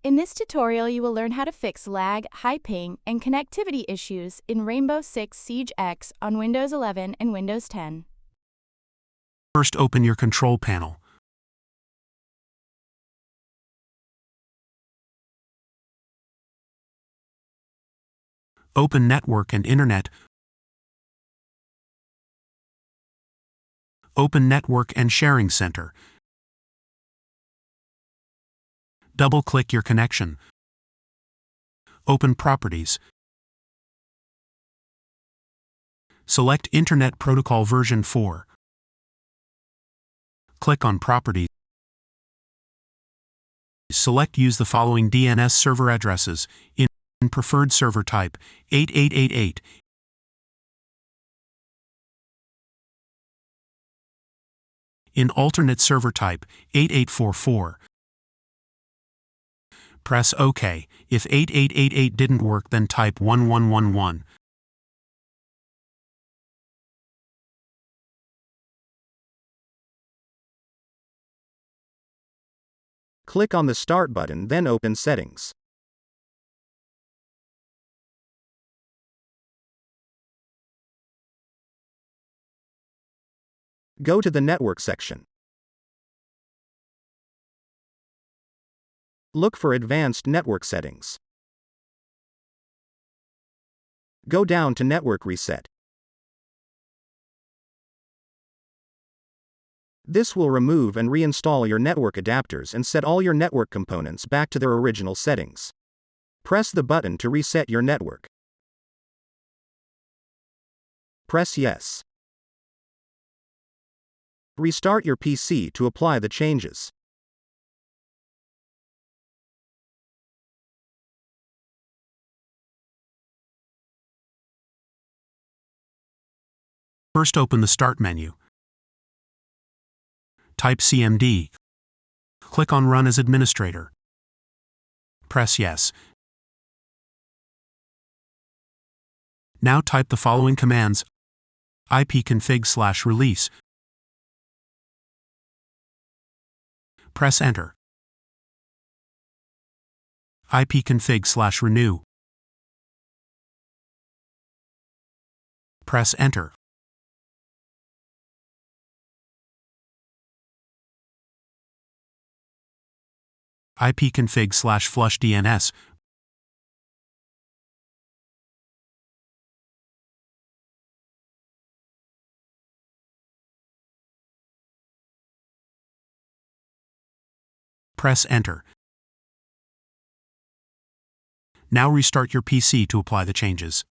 In this tutorial, you will learn how to fix lag, high ping, and connectivity issues in Rainbow Six Siege X on Windows 11 and Windows 10. First, open your control panel. Open Network and Internet. Open Network and Sharing Center. Double-click your connection. Open Properties. Select Internet Protocol version 4. Click on Properties. Select Use the following DNS server addresses in preferred server type 8888. In alternate server type 8844. Press OK. If 8888 didn't work, then type 1111. Click on the Start button, then open Settings. Go to the Network section. Look for Advanced Network Settings. Go down to Network Reset. This will remove and reinstall your network adapters and set all your network components back to their original settings. Press the button to reset your network. Press Yes. Restart your PC to apply the changes. First, open the Start menu. Type CMD. Click on Run as Administrator. Press Yes. Now type the following commands: ipconfig/release. Press Enter. ipconfig/renew. Press Enter. ipconfig/flush DNS. Press Enter. Now restart your PC to apply the changes.